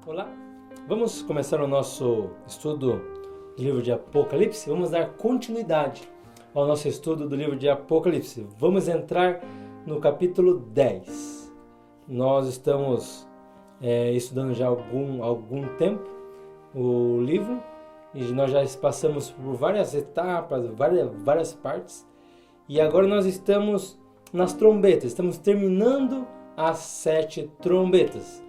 Olá, vamos começar o nosso estudo do livro de Apocalipse. Vamos dar continuidade ao nosso estudo do livro de Apocalipse. Vamos entrar no capítulo 10. Nós estamos estudando já há algum tempo o livro e nós já passamos por várias etapas, várias partes, e agora nós estamos nas trombetas, estamos terminando as 7 trombetas.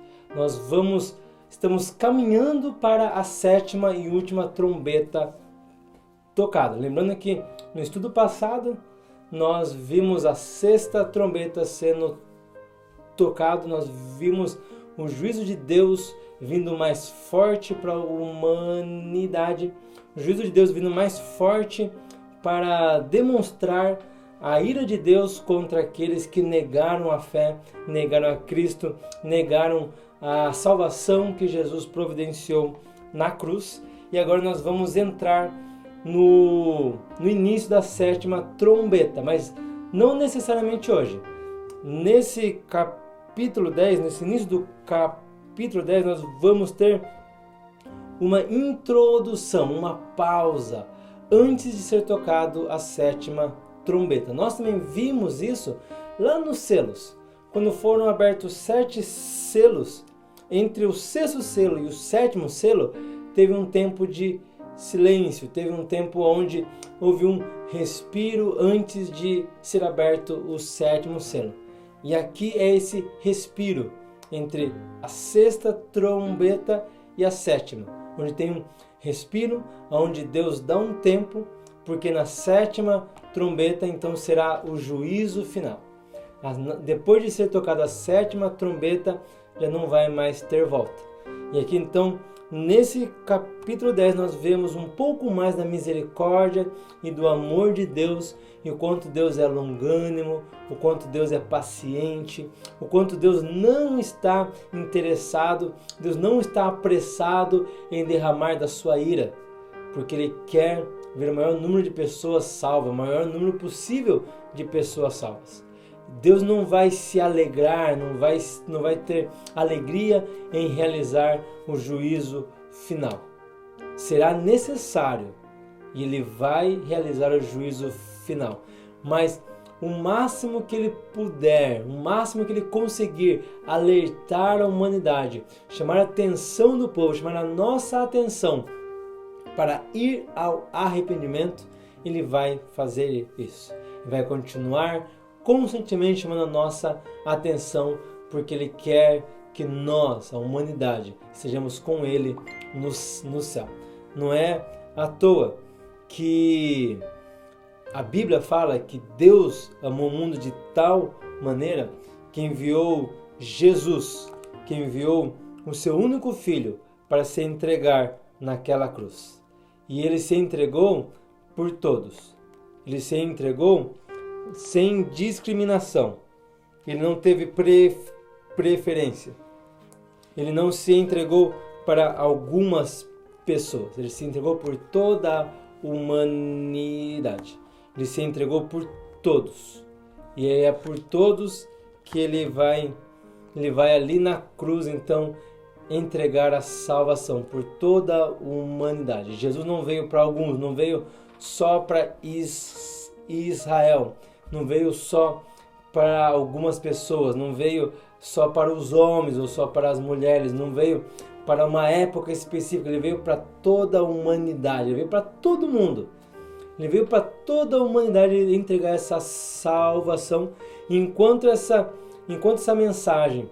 Estamos caminhando para a 7ª e última trombeta tocada. Lembrando que no estudo passado nós vimos a 6ª trombeta sendo tocada, nós vimos o juízo de Deus vindo mais forte para a humanidade, o juízo de Deus vindo mais forte para demonstrar a ira de Deus contra aqueles que negaram a fé, negaram a Cristo, negaram a salvação que Jesus providenciou na cruz. E agora nós vamos entrar no início da 7ª trombeta, mas não necessariamente hoje. Nesse capítulo 10, nesse início do capítulo 10, nós vamos ter uma introdução, uma pausa, antes de ser tocado a 7ª trombeta. Nós também vimos isso lá nos selos. Quando foram abertos 7 selos, entre o 6º selo e o 7º selo, teve um tempo de silêncio, teve um tempo onde houve um respiro antes de ser aberto o 7º selo. E aqui é esse respiro entre a 6ª trombeta e a 7ª, onde tem um respiro, onde Deus dá um tempo, porque na 7ª trombeta então será o juízo final. Depois de ser tocada a 7ª trombeta, já não vai mais ter volta. E aqui então, nesse capítulo 10, nós vemos um pouco mais da misericórdia e do amor de Deus, e o quanto Deus é longânimo, o quanto Deus é paciente, o quanto Deus não está interessado, Deus não está apressado em derramar da sua ira, porque Ele quer ver o maior número de pessoas salvas, o maior número possível de pessoas salvas. Deus não vai se alegrar, não vai ter alegria em realizar o juízo final. Será necessário e Ele vai realizar o juízo final. Mas o máximo que Ele puder, o máximo que Ele conseguir alertar a humanidade, chamar a atenção do povo, chamar a nossa atenção para ir ao arrependimento, Ele vai fazer isso. Ele vai continuar constantemente chamando a nossa atenção, porque Ele quer que nós, a humanidade, estejamos com Ele no céu. Não é à toa que a Bíblia fala que Deus amou o mundo de tal maneira que enviou Jesus, que enviou o seu único Filho para se entregar naquela cruz. E Ele se entregou por todos. Ele se entregou sem discriminação. Ele não teve preferência. Ele não se entregou para algumas pessoas. Ele se entregou por toda a humanidade. Ele se entregou por todos. E é por todos que ele vai ali na cruz, então, entregar a salvação por toda a humanidade. Jesus não veio para alguns, não veio só para Israel, não veio só para algumas pessoas, não veio só para os homens ou só para as mulheres, não veio para uma época específica, Ele veio para toda a humanidade, Ele veio para todo mundo. Ele veio para toda a humanidade entregar essa salvação. Enquanto essa mensagem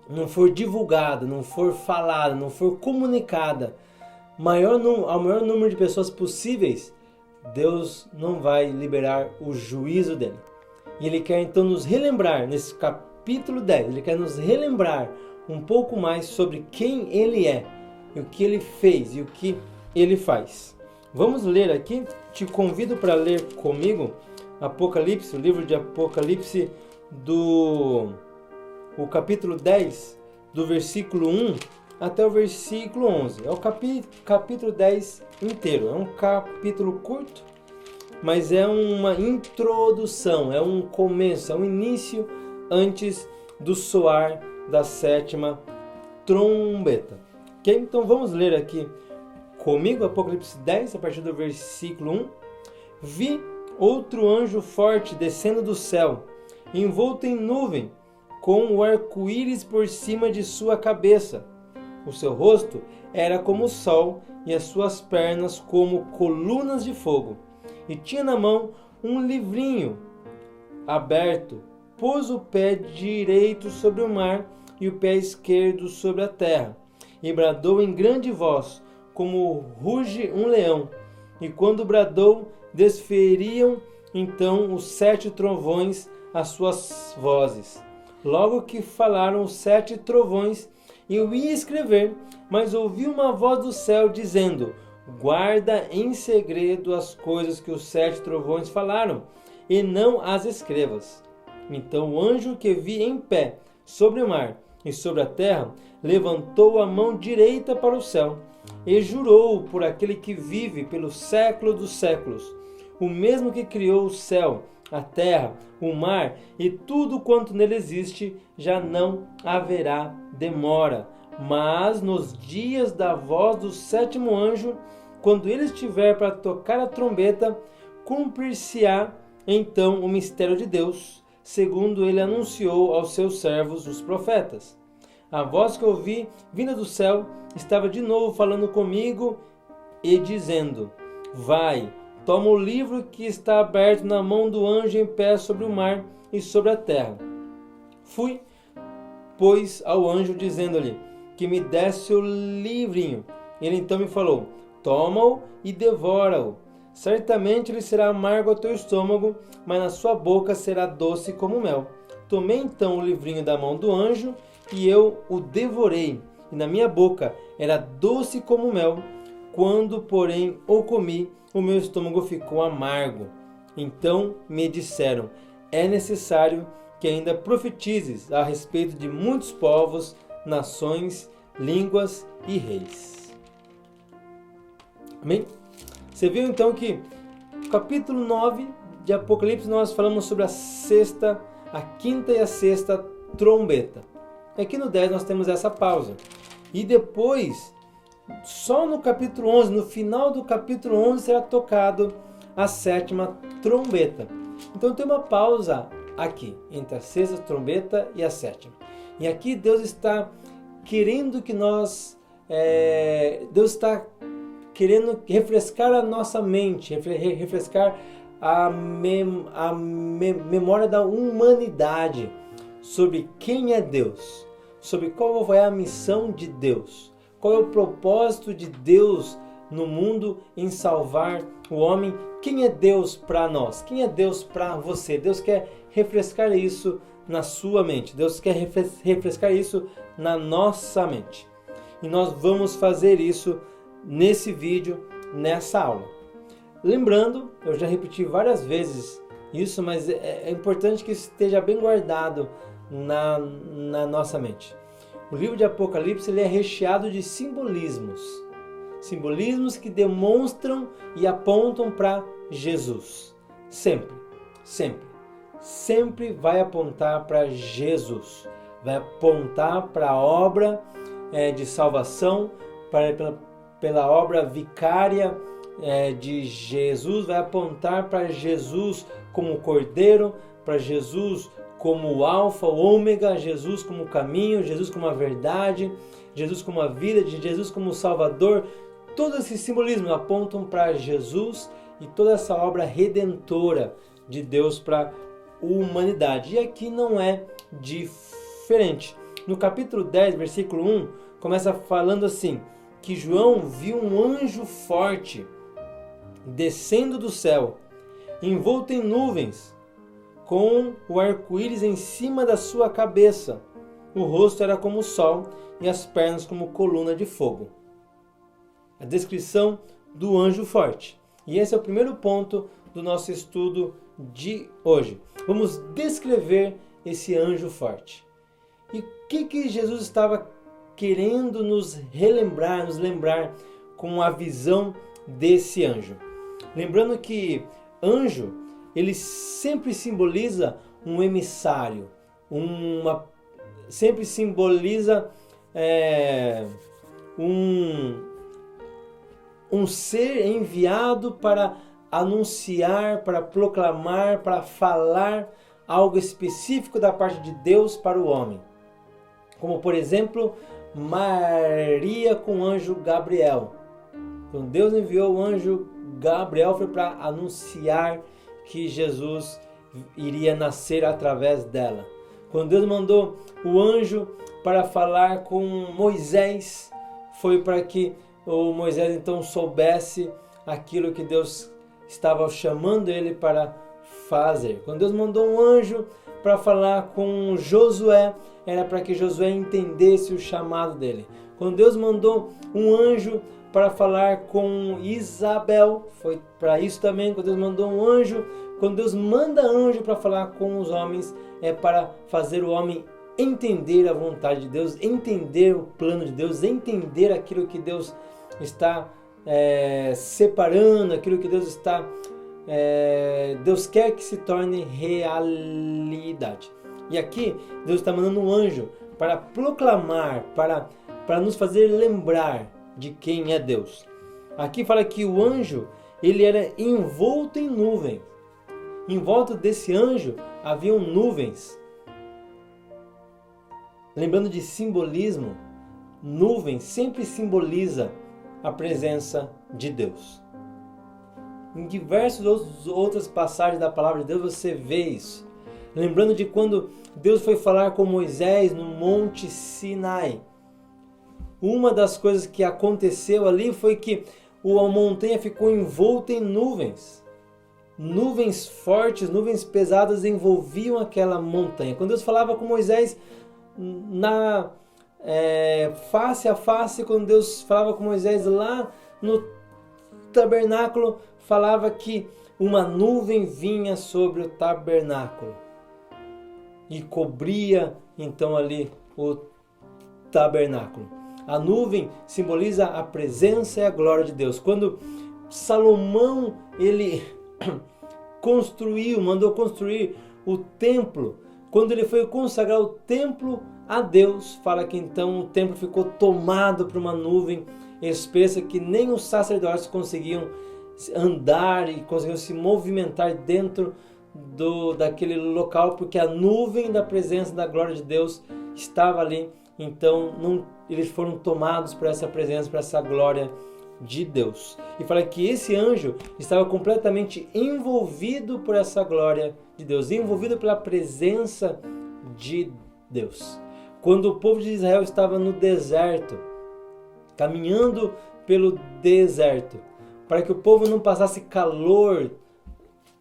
não for divulgada, não for falada, não for comunicada ao maior número de pessoas possíveis, Deus não vai liberar o juízo dele. E Ele quer então nos relembrar, nesse capítulo 10, Ele quer nos relembrar um pouco mais sobre quem Ele é, e o que Ele fez e o que Ele faz. Vamos ler aqui, te convido para ler comigo Apocalipse, o livro de Apocalipse o capítulo 10, do versículo 1 até o versículo 11. É o capítulo 10 inteiro. É um capítulo curto, mas é uma introdução, é um começo, é um início antes do soar da 7ª trombeta. Ok? Então vamos ler aqui comigo Apocalipse 10, a partir do versículo 1. Vi outro anjo forte descendo do céu, envolto em nuvem, com o arco-íris por cima de sua cabeça. O seu rosto era como o sol e as suas pernas como colunas de fogo. E tinha na mão um livrinho aberto. Pôs o pé direito sobre o mar e o pé esquerdo sobre a terra. E bradou em grande voz, como ruge um leão. E quando bradou, desferiam então os 7 trovões as suas vozes. Logo que falaram os 7 trovões, eu ia escrever, mas ouvi uma voz do céu dizendo: guarda em segredo as coisas que os 7 trovões falaram, e não as escrevas. Então o anjo que vi em pé sobre o mar e sobre a terra levantou a mão direita para o céu e jurou por aquele que vive pelo século dos séculos, o mesmo que criou o céu, a terra, o mar e tudo quanto nele existe, já não haverá demora. Mas nos dias da voz do 7º anjo, quando ele estiver para tocar a trombeta, cumprir-se-á então o mistério de Deus, segundo ele anunciou aos seus servos, os profetas. A voz que ouvi, vinda do céu, estava de novo falando comigo e dizendo: vai, toma o livro que está aberto na mão do anjo em pé sobre o mar e sobre a terra. Fui, pois, ao anjo dizendo-lhe que me desse o livrinho. Ele então me falou: toma-o e devora-o. Certamente ele será amargo ao teu estômago, mas na sua boca será doce como mel. Tomei então o livrinho da mão do anjo e eu o devorei, e na minha boca era doce como mel. Quando, porém, o comi, o meu estômago ficou amargo. Então me disseram: é necessário que ainda profetizes a respeito de muitos povos, nações, línguas e reis. Amém? Você viu então que no capítulo 9 de Apocalipse nós falamos sobre a quinta e a sexta trombeta. Aqui no 10 nós temos essa pausa. E depois, só no capítulo 11, no final do capítulo 11, será tocado a 7ª trombeta. Então tem uma pausa aqui, entre a 6ª trombeta e a 7ª. E aqui Deus está querendo que Deus está querendo refrescar a nossa mente, refrescar a memória da humanidade sobre quem é Deus, sobre qual é a missão de Deus, qual é o propósito de Deus no mundo em salvar o homem, quem é Deus para nós, quem é Deus para você. Deus quer refrescar isso na sua mente, Deus quer refrescar isso na nossa mente. E nós vamos fazer isso nesse vídeo, nessa aula. Lembrando, eu já repeti várias vezes isso, mas é importante que isso esteja bem guardado na nossa mente. O livro de Apocalipse ele é recheado de simbolismos. Simbolismos que demonstram e apontam para Jesus. Sempre, sempre, sempre vai apontar para Jesus. Vai apontar para a obra de salvação, pela obra vicária de Jesus, vai apontar para Jesus como Cordeiro, para Jesus como o Alfa, o Ômega, Jesus como o caminho, Jesus como a verdade, Jesus como a vida, Jesus como o Salvador. Todos esses simbolismos apontam para Jesus e toda essa obra redentora de Deus para a humanidade. E aqui não é diferente. No capítulo 10, versículo 1, começa falando assim: que João viu um anjo forte descendo do céu, envolto em nuvens, com o arco-íris em cima da sua cabeça. O rosto era como o sol e as pernas como coluna de fogo. A descrição do anjo forte. E esse é o primeiro ponto do nosso estudo de hoje. Vamos descrever esse anjo forte. E o que Jesus estava querendo nos lembrar com a visão desse anjo? Lembrando que anjo, ele sempre simboliza um emissário, sempre simboliza um ser enviado para anunciar, para proclamar, para falar algo específico da parte de Deus para o homem. Como, por exemplo, Maria com o anjo Gabriel. Quando Deus enviou o anjo Gabriel, foi para anunciar que Jesus iria nascer através dela. Quando Deus mandou o anjo para falar com Moisés, foi para que o Moisés então soubesse aquilo que Deus estava chamando ele para fazer. Quando Deus mandou um anjo para falar com Josué, era para que Josué entendesse o chamado dele. Quando Deus mandou um anjo para falar com Isabel, foi para isso também. Quando Deus mandou um anjo, quando Deus manda anjo para falar com os homens, é para fazer o homem entender a vontade de Deus, entender o plano de Deus, entender aquilo que Deus está separando, aquilo que Deus está Deus quer que se torne realidade. E aqui Deus está mandando um anjo para proclamar, para nos fazer lembrar de quem é Deus. Aqui fala que o anjo, ele era envolto em nuvens. Em volta desse anjo haviam nuvens. Lembrando de simbolismo, nuvem sempre simboliza a presença de Deus. Em diversas outras passagens da palavra de Deus você vê isso. Lembrando de quando Deus foi falar com Moisés no Monte Sinai. Uma das coisas que aconteceu ali foi que a montanha ficou envolta em nuvens. Nuvens fortes, nuvens pesadas envolviam aquela montanha. Quando Deus falava com Moisés face a face, quando Deus falava com Moisés lá no tabernáculo, falava que uma nuvem vinha sobre o tabernáculo e cobria então ali o tabernáculo. A nuvem simboliza a presença e a glória de Deus. Quando Salomão ele mandou construir o templo, quando ele foi consagrar o templo a Deus, fala que então o templo ficou tomado por uma nuvem espessa que nem os sacerdotes conseguiam andar e conseguiam se movimentar dentro daquele local, porque a nuvem da presença da glória de Deus estava ali. Então eles foram tomados por essa presença, por essa glória de Deus. E fala que esse anjo estava completamente envolvido por essa glória de Deus, envolvido pela presença de Deus. Quando o povo de Israel estava no deserto, caminhando pelo deserto, para que o povo não passasse calor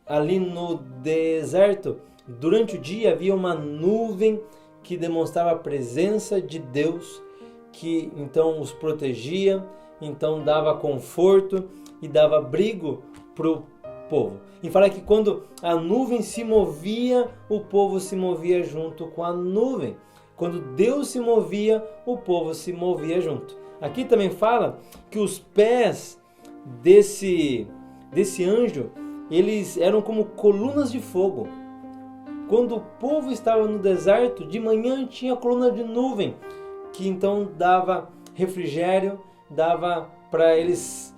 ali no deserto, durante o dia havia uma nuvem que demonstrava a presença de Deus, que então os protegia, então dava conforto e dava abrigo para o povo. E fala que quando a nuvem se movia, o povo se movia junto com a nuvem. Quando Deus se movia, o povo se movia junto. Aqui também fala que os pés desse anjo, eles eram como colunas de fogo. Quando o povo estava no deserto, de manhã tinha coluna de nuvem, que então dava refrigério, dava para eles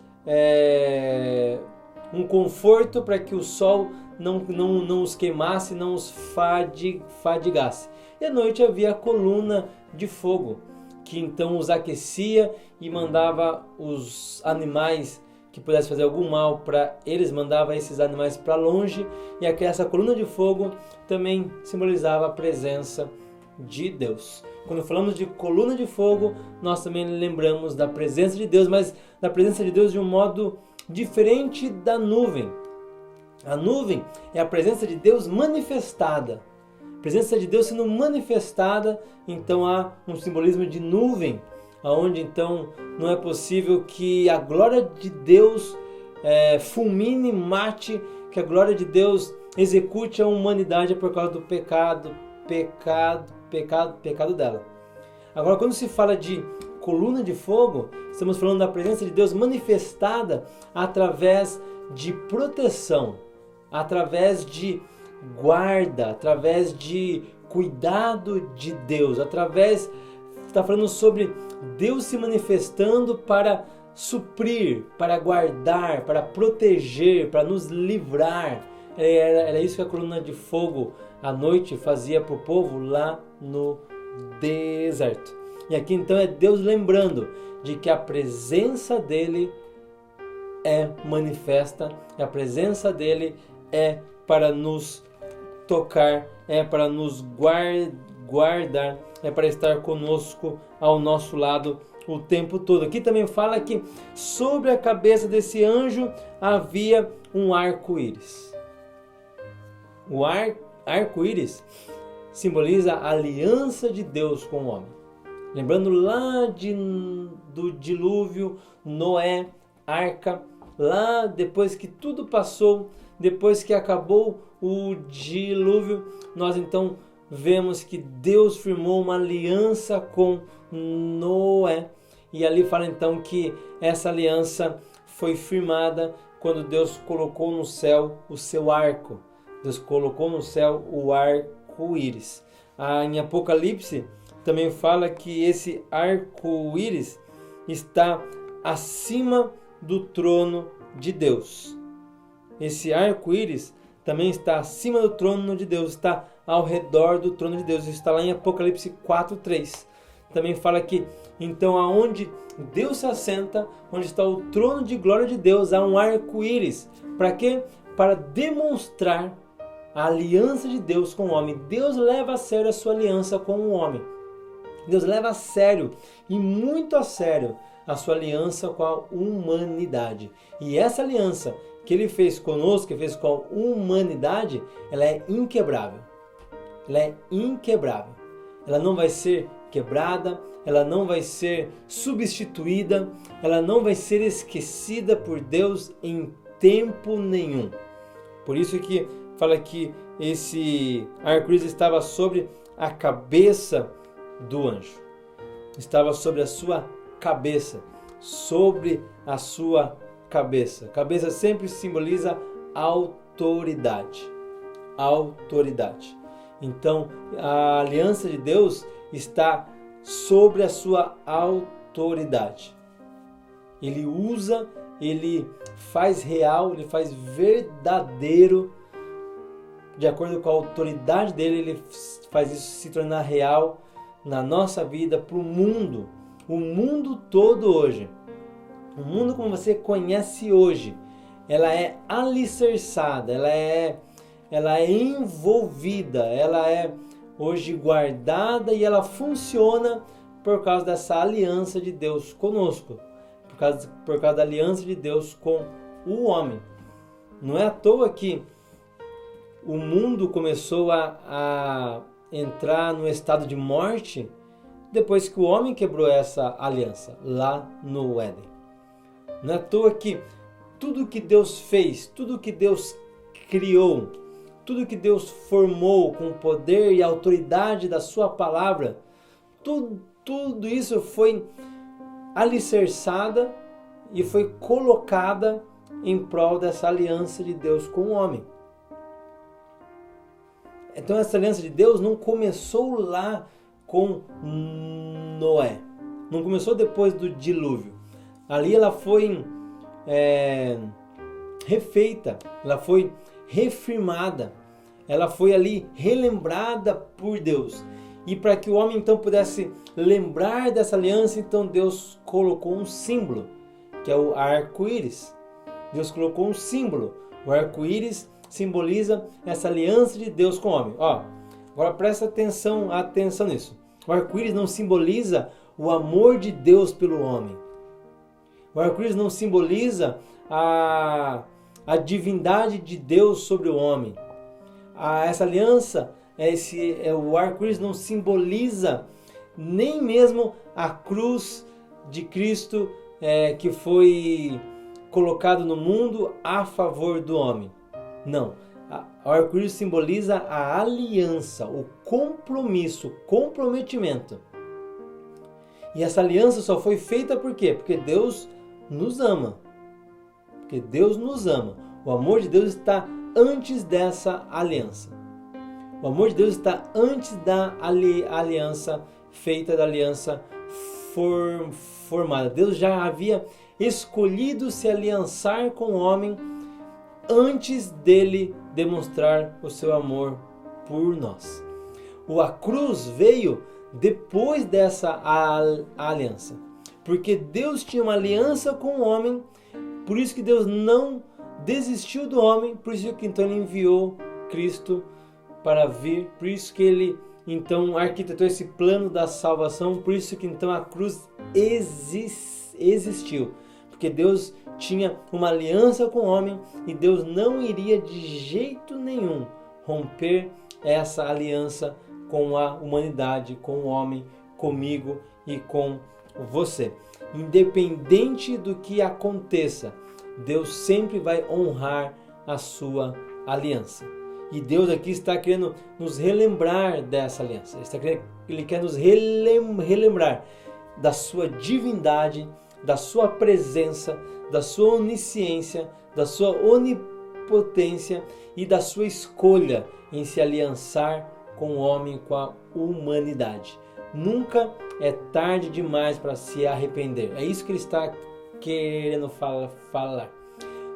um conforto para que o sol não os queimasse, não os fadigasse. E à noite havia a coluna de fogo, que então os aquecia e mandava os animais que pudessem fazer algum mal para eles, mandava esses animais para longe. E aqui essa coluna de fogo também simbolizava a presença de Deus. Quando falamos de coluna de fogo, nós também lembramos da presença de Deus, mas da presença de Deus de um modo diferente da nuvem. A nuvem é a presença de Deus manifestada. A presença de Deus sendo manifestada, então há um simbolismo de nuvem, onde então não é possível que a glória de Deus fulmine, mate, que a glória de Deus execute a humanidade por causa do pecado dela. Agora, quando se fala de coluna de fogo, estamos falando da presença de Deus manifestada através de proteção, através de guarda, através de cuidado de Deus, através Está falando sobre Deus se manifestando para suprir, para guardar, para proteger, para nos livrar. Era isso que a coluna de fogo à noite fazia para o povo lá no deserto. E aqui então é Deus lembrando de que a presença dele é manifesta, a presença dele é para nos tocar, é para nos guardar, é para estar conosco ao nosso lado o tempo todo. Aqui também fala que sobre a cabeça desse anjo havia um arco-íris. O arco-íris simboliza a aliança de Deus com o homem. Lembrando lá do dilúvio, Noé, arca, lá depois que tudo passou, depois que acabou o dilúvio, nós então vemos que Deus firmou uma aliança com Noé. E ali fala então que essa aliança foi firmada quando Deus colocou no céu o seu arco. Deus colocou no céu o arco-íris. Em Apocalipse também fala que esse arco-íris está acima do trono de Deus. Esse arco-íris também está acima do trono de Deus, está ao redor do trono de Deus. Isso está lá em Apocalipse 4:3. Também fala que, então, aonde Deus se assenta, onde está o trono de glória de Deus, há um arco-íris. Para quê? Para demonstrar a aliança de Deus com o homem. Deus leva a sério a sua aliança com o homem. Deus leva a sério, e muito a sério, a sua aliança com a humanidade. E essa aliança que ele fez conosco, que fez com a humanidade, ela é inquebrável. Ela é inquebrável. Ela não vai ser quebrada, ela não vai ser substituída, ela não vai ser esquecida por Deus em tempo nenhum. Por isso que fala que esse arco-íris estava sobre a cabeça do anjo. Estava sobre a sua cabeça. Sobre a sua cabeça. Cabeça sempre simboliza autoridade. Autoridade. Então, a aliança de Deus está sobre a sua autoridade. Ele usa, ele faz real, ele faz verdadeiro. De acordo com a autoridade dele, ele faz isso se tornar real na nossa vida, para o mundo todo hoje. O mundo como você conhece hoje, ela é alicerçada, ela é envolvida, ela é hoje guardada e ela funciona por causa dessa aliança de Deus conosco, por causa da aliança de Deus com o homem. Não é à toa que o mundo começou a entrar no estado de morte depois que o homem quebrou essa aliança lá no Éden. Não é à toa que tudo que Deus fez, tudo que Deus criou, tudo que Deus formou com o poder e a autoridade da sua palavra, tudo isso foi alicerçada e foi colocada em prol dessa aliança de Deus com o homem. Então essa aliança de Deus não começou lá com Noé, não começou depois do dilúvio. Ali ela foi refeita, ela foi refirmada, ela foi ali relembrada por Deus. E para que o homem então pudesse lembrar dessa aliança, então Deus colocou um símbolo, que é o arco-íris. Deus colocou um símbolo. O arco-íris simboliza essa aliança de Deus com o homem. Agora presta atenção nisso. O arco-íris não simboliza o amor de Deus pelo homem. O arco-íris não simboliza a divindade de Deus sobre o homem. Essa aliança, o arco-íris não simboliza nem mesmo a cruz de Cristo que foi colocado no mundo a favor do homem. Não. O arco-íris simboliza a aliança, o compromisso, o comprometimento. E essa aliança só foi feita por quê? Porque Deus nos ama. Porque Deus nos ama. O amor de Deus está antes dessa aliança. O amor de Deus está antes da aliança feita da aliança formada. Deus já havia escolhido se aliançar com o homem antes dele demonstrar o seu amor por nós. A cruz veio depois dessa aliança, porque Deus tinha uma aliança com o homem, por isso que Deus não desistiu do homem, por isso que então ele enviou Cristo para vir, por isso que ele então arquitetou esse plano da salvação, por isso que então a cruz existiu, porque Deus tinha uma aliança com o homem e Deus não iria de jeito nenhum romper essa aliança com a humanidade, com o homem, comigo e com você. Independente do que aconteça, Deus sempre vai honrar a sua aliança. E Deus aqui está querendo nos relembrar dessa aliança. Ele quer nos relembrar da sua divindade, da sua presença, da sua onisciência, da sua onipotência e da sua escolha em se aliançar com o homem, com a humanidade. Nunca é tarde demais para se arrepender. É isso que ele está querendo falar.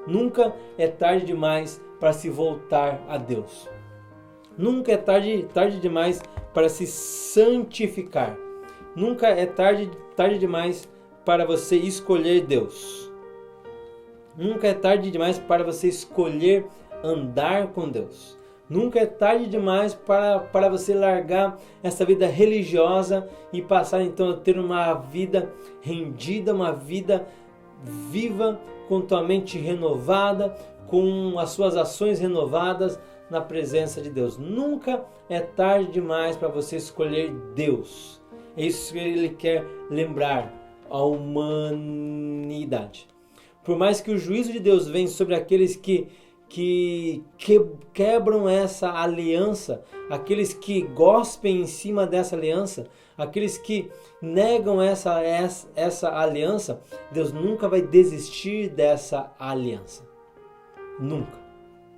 Nunca é tarde demais para se voltar a Deus. Nunca é tarde demais para se santificar. Nunca é tarde demais para você escolher Deus. Nunca é tarde demais para você escolher andar com Deus. Nunca é tarde demais para você largar essa vida religiosa e passar então a ter uma vida rendida, uma vida viva, com tua mente renovada, com as suas ações renovadas na presença de Deus. Nunca é tarde demais para você escolher Deus. É isso que ele quer lembrar a humanidade. Por mais que o juízo de Deus venha sobre aqueles que quebram essa aliança, aqueles que gospem em cima dessa aliança, aqueles que negam essa aliança, Deus nunca vai desistir dessa aliança. Nunca.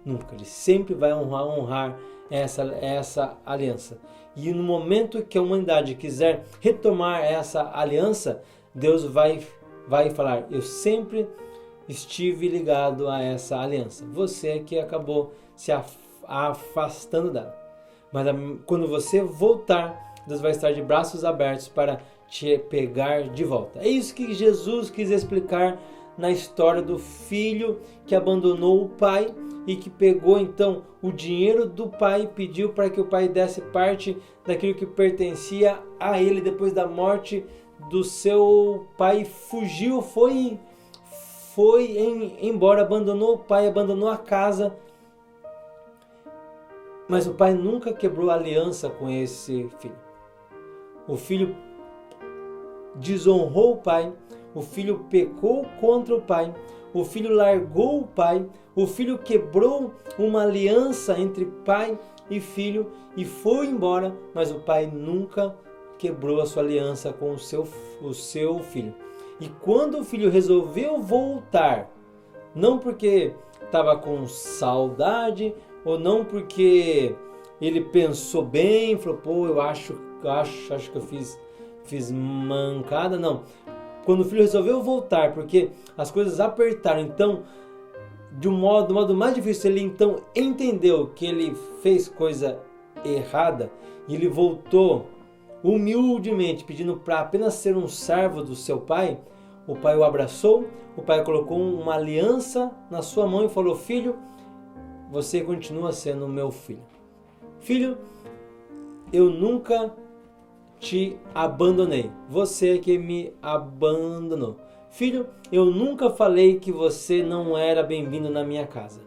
Ele sempre vai honrar essa aliança. E no momento que a humanidade quiser retomar essa aliança, Deus vai falar: eu sempre estive ligado a essa aliança. Você que acabou se afastando dela. Mas quando você voltar, Deus vai estar de braços abertos para te pegar de volta. É isso que Jesus quis explicar na história do filho que abandonou o pai e que pegou então o dinheiro do pai, pediu para que o pai desse parte daquilo que pertencia a ele depois da morte do seu pai. Fugiu, foi embora, abandonou o pai, abandonou a casa. Mas o pai nunca quebrou aliança com esse filho. O filho desonrou o pai, o filho pecou contra o pai, o filho largou o pai, o filho quebrou uma aliança entre pai e filho e foi embora, mas o pai nunca quebrou a sua aliança com o seu filho. E quando o filho resolveu voltar, não porque estava com saudade, ou não porque ele pensou bem, falou: pô, eu acho que eu fiz mancada, não. Quando o filho resolveu voltar, porque as coisas apertaram, então, de um modo mais difícil, ele então entendeu que ele fez coisa errada, e ele voltou humildemente, pedindo para apenas ser um servo do seu pai. O pai o abraçou, o pai colocou uma aliança na sua mão e falou: filho, você continua sendo meu filho. Filho, eu nunca te abandonei. Você que me abandonou. Filho, eu nunca falei que você não era bem-vindo na minha casa.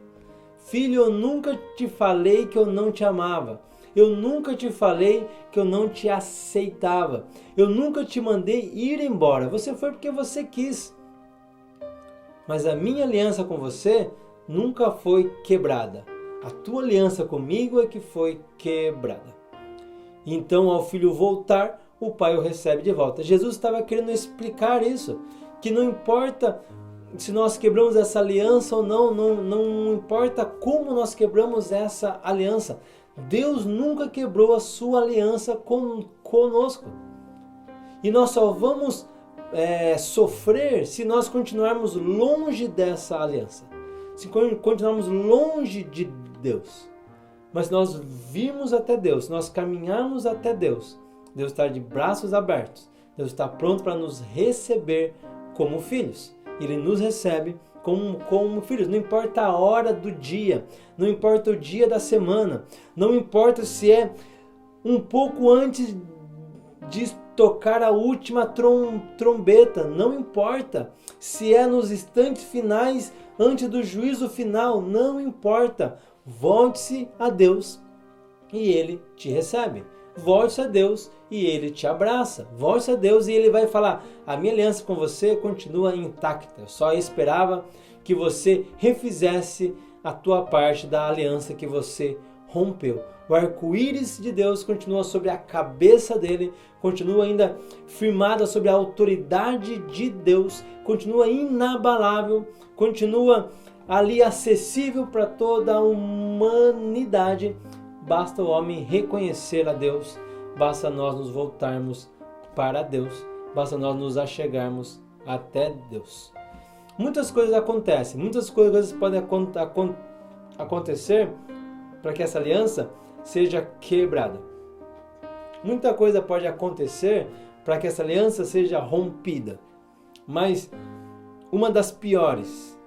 Filho, eu nunca te falei que eu não te amava. Eu nunca te falei que eu não te aceitava. Eu nunca te mandei ir embora. Você foi porque você quis. Mas a minha aliança com você nunca foi quebrada. A tua aliança comigo é que foi quebrada. Então, ao filho voltar, o pai o recebe de volta. Jesus estava querendo explicar isso. Que não importa se nós quebramos essa aliança ou não. Não importa como nós quebramos essa aliança. Deus nunca quebrou a sua aliança conosco. E nós só vamos sofrer se nós continuarmos longe dessa aliança. Se continuarmos longe de Deus. Mas se nós virmos até Deus, se nós caminharmos até Deus, Deus está de braços abertos. Deus está pronto para nos receber como filhos. Ele nos recebe como filhos. Não importa a hora do dia, não importa o dia da semana, não importa se é um pouco antes de tocar a última trombeta, não importa se é nos instantes finais antes do juízo final, não importa. Volte-se a Deus e Ele te recebe. Volte-se a Deus e Ele te abraça. Volte-se a Deus e Ele vai falar: a minha aliança com você continua intacta. Eu só esperava que você refizesse a tua parte da aliança que você rompeu. O arco-íris de Deus continua sobre a cabeça dele, continua ainda firmada sobre a autoridade de Deus, continua inabalável, continua ali acessível para toda a humanidade. Basta o homem reconhecer a Deus, basta nós nos voltarmos para Deus, basta nós nos achegarmos até Deus. Muitas coisas acontecem, muitas coisas podem acontecer para que essa aliança seja quebrada. Muita coisa pode acontecer para que essa aliança seja rompida. Mas uma das piores,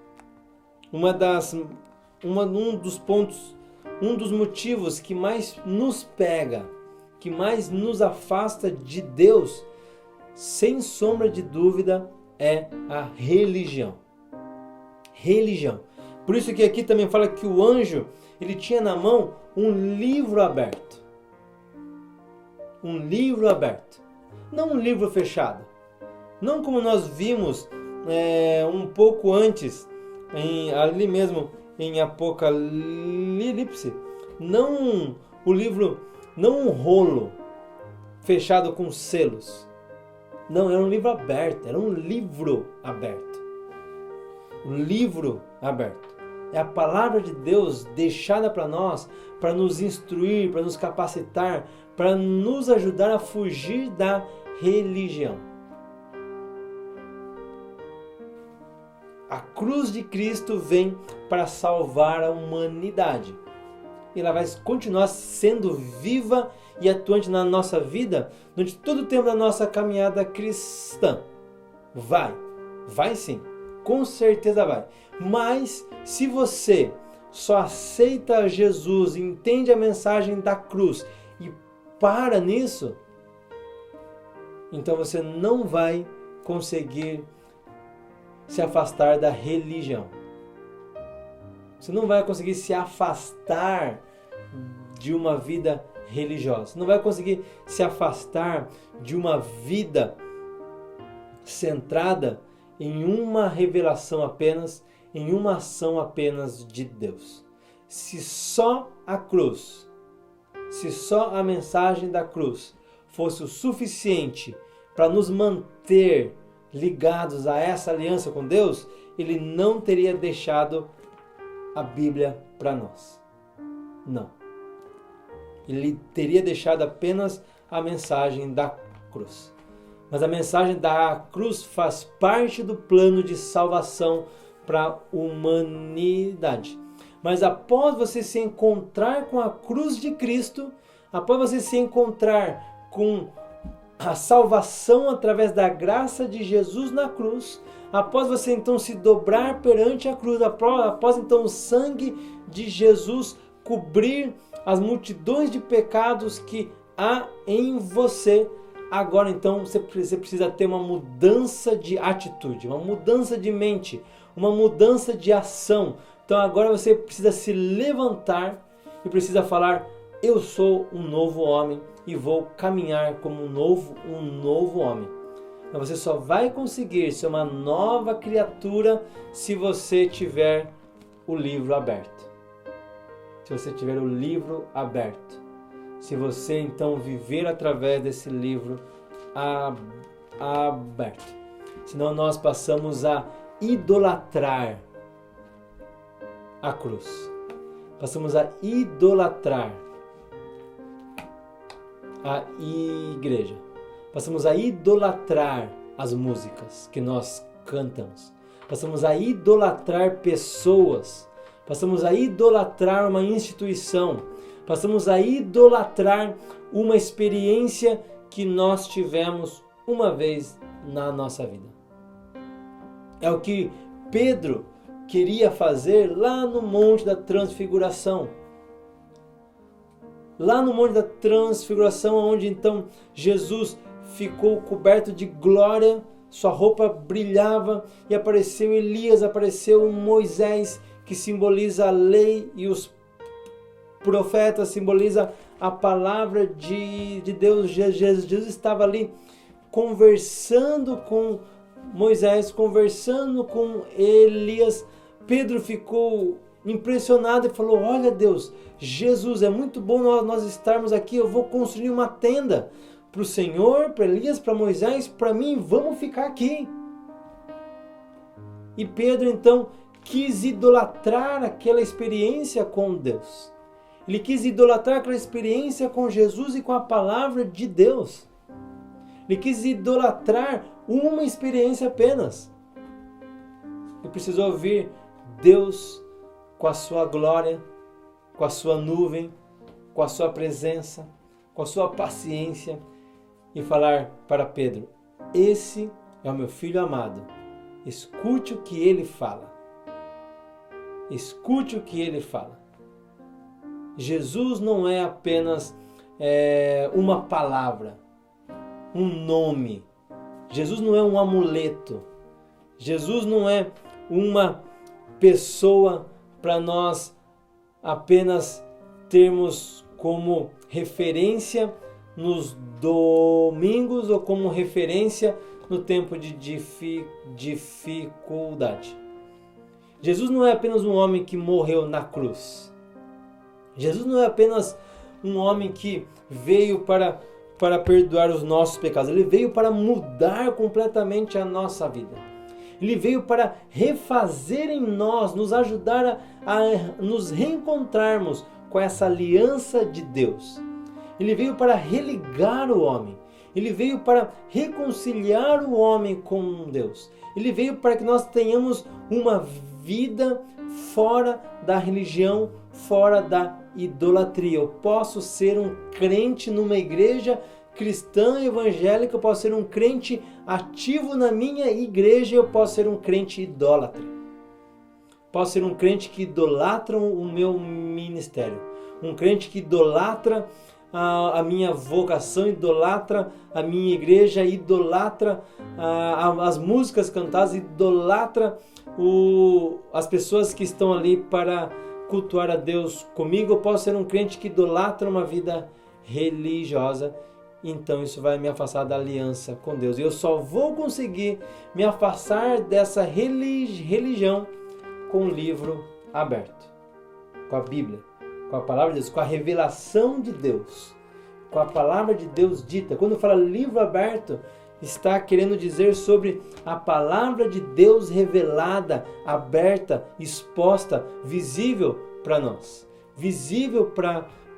um dos motivos que mais nos pega, que mais nos afasta de Deus, sem sombra de dúvida, é a religião. Religião. Por isso que aqui também fala que o anjo, ele tinha na mão um livro aberto. Um livro aberto. Não um livro fechado. Não como nós vimos um pouco antes, ali mesmo em Apocalipse. Não o livro, não um rolo fechado com selos. Não, era um livro aberto. Era um livro aberto. Um livro aberto. É a palavra de Deus deixada para nós, para nos instruir, para nos capacitar, para nos ajudar a fugir da religião. A cruz de Cristo vem para salvar a humanidade. E ela vai continuar sendo viva e atuante na nossa vida durante todo o tempo da nossa caminhada cristã. Vai sim, com certeza vai. Mas se você só aceita Jesus, entende a mensagem da cruz e para nisso, então você não vai conseguir se afastar da religião. Você não vai conseguir se afastar de uma vida religiosa. Você não vai conseguir se afastar de uma vida centrada em uma revelação apenas, em uma ação apenas de Deus. Se só a cruz, se só a mensagem da cruz fosse o suficiente para nos manter ligados a essa aliança com Deus, Ele não teria deixado a Bíblia para nós. Não. Ele teria deixado apenas a mensagem da cruz. Mas a mensagem da cruz faz parte do plano de salvação para a humanidade. Mas após você se encontrar com a cruz de Cristo, após você se encontrar com a salvação através da graça de Jesus na cruz, após você então se dobrar perante a cruz, após então o sangue de Jesus cobrir as multidões de pecados que há em você, agora então você precisa ter uma mudança de atitude, uma mudança de mente, uma mudança de ação. Então agora você precisa se levantar e precisa falar: eu sou um novo homem e vou caminhar como um novo homem. Mas você só vai conseguir ser uma nova criatura se você tiver o livro aberto. Se você tiver o livro aberto. Se você então viver através desse livro aberto. Senão nós passamos a idolatrar a cruz. Passamos a idolatrar a igreja. Passamos a idolatrar as músicas que nós cantamos. Passamos a idolatrar pessoas. Passamos a idolatrar uma instituição. Passamos a idolatrar uma experiência que nós tivemos uma vez na nossa vida. É o que Pedro queria fazer lá no Monte da Transfiguração. Lá no Monte da Transfiguração, onde então Jesus ficou coberto de glória, sua roupa brilhava e apareceu Elias, apareceu Moisés, que simboliza a lei, e os profetas, simboliza a palavra de Deus. Jesus estava ali conversando com Moisés, conversando com Elias. Pedro ficou impressionado e falou: olha Deus, Jesus, é muito bom nós estarmos aqui, eu vou construir uma tenda para o Senhor, para Elias, para Moisés, para mim, vamos ficar aqui. E Pedro então quis idolatrar aquela experiência com Deus. Ele quis idolatrar aquela experiência com Jesus e com a palavra de Deus. Ele quis idolatrar uma experiência apenas. Ele precisou ouvir Deus com a sua glória, com a sua nuvem, com a sua presença, com a sua paciência, e falar para Pedro: esse é o meu filho amado, escute o que ele fala. Escute o que ele fala. Jesus não é apenas uma palavra, um nome. Jesus não é um amuleto. Jesus não é uma pessoa para nós apenas termos como referência nos domingos ou como referência no tempo de dificuldade. Jesus não é apenas um homem que morreu na cruz. Jesus não é apenas um homem que veio para perdoar os nossos pecados. Ele veio para mudar completamente a nossa vida. Ele veio para refazer em nós, nos ajudar a nos reencontrarmos com essa aliança de Deus. Ele veio para religar o homem. Ele veio para reconciliar o homem com Deus. Ele veio para que nós tenhamos uma vida fora da religião, fora da idolatria. Eu posso ser um crente numa igreja cristã evangélica, eu posso ser um crente ativo na minha igreja, eu posso ser um crente idólatra. Posso ser um crente que idolatra o meu ministério, um crente que idolatra a minha vocação, idolatra a minha igreja, idolatra as músicas cantadas, idolatra as pessoas que estão ali para cultuar a Deus comigo. Eu posso ser um crente que idolatra uma vida religiosa. Então isso vai me afastar da aliança com Deus. E eu só vou conseguir me afastar dessa religião com o livro aberto, com a Bíblia, com a palavra de Deus, com a revelação de Deus, com a palavra de Deus dita. Quando fala livro aberto, está querendo dizer sobre a palavra de Deus revelada, aberta, exposta, visível para nós, visível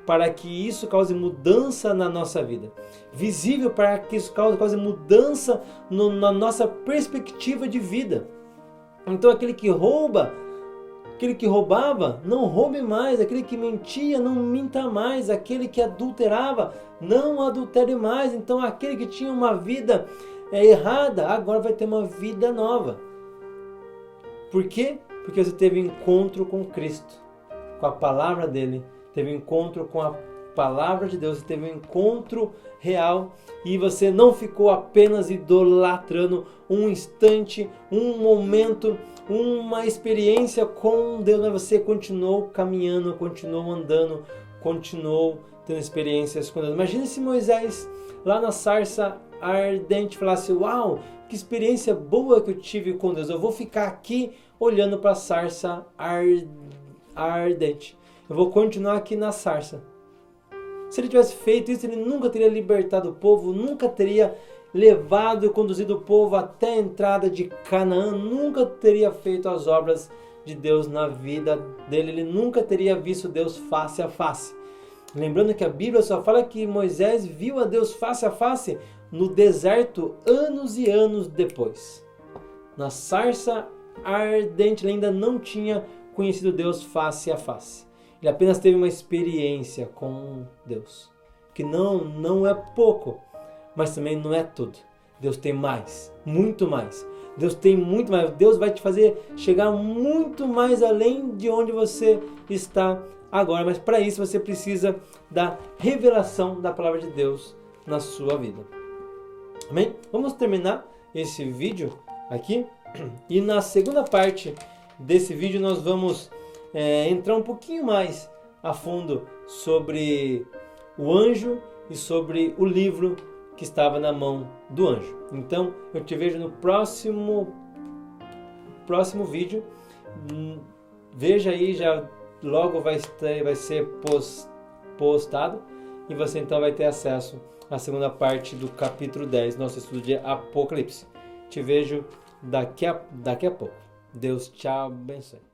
para que isso cause mudança na nossa vida, visível para que isso cause mudança na nossa perspectiva de vida. Então aquele que roubava, não roube mais. Aquele que mentia, não minta mais. Aquele que adulterava, não adultere mais. Então aquele que tinha uma vida errada, agora vai ter uma vida nova. Por quê? Porque você teve encontro com Cristo, com a palavra dele, teve encontro com a palavra de Deus, você teve um encontro real e você não ficou apenas idolatrando um instante, um momento, uma experiência com Deus, mas você continuou caminhando, continuou andando, continuou tendo experiências com Deus. Imagina se Moisés lá na sarça ardente falasse: uau, que experiência boa que eu tive com Deus, eu vou ficar aqui olhando para a sarça ardente, eu vou continuar aqui na sarça. Se ele tivesse feito isso, ele nunca teria libertado o povo, nunca teria levado e conduzido o povo até a entrada de Canaã, nunca teria feito as obras de Deus na vida dele, ele nunca teria visto Deus face a face. Lembrando que a Bíblia só fala que Moisés viu a Deus face a face no deserto anos e anos depois. Na sarça ardente, ele ainda não tinha conhecido Deus face a face. Ele apenas teve uma experiência com Deus, que não é pouco, mas também não é tudo. Deus tem mais, muito mais. Deus tem muito mais. Deus vai te fazer chegar muito mais além de onde você está agora. Mas para isso você precisa da revelação da palavra de Deus na sua vida. Amém? Vamos terminar esse vídeo aqui. E na segunda parte desse vídeo nós vamos entrar um pouquinho mais a fundo sobre o anjo e sobre o livro que estava na mão do anjo. Então eu te vejo no próximo vídeo. Veja aí, já logo vai ser postado e você então vai ter acesso à segunda parte do capítulo 10, nosso estudo de Apocalipse. Te vejo daqui a pouco. Deus te abençoe.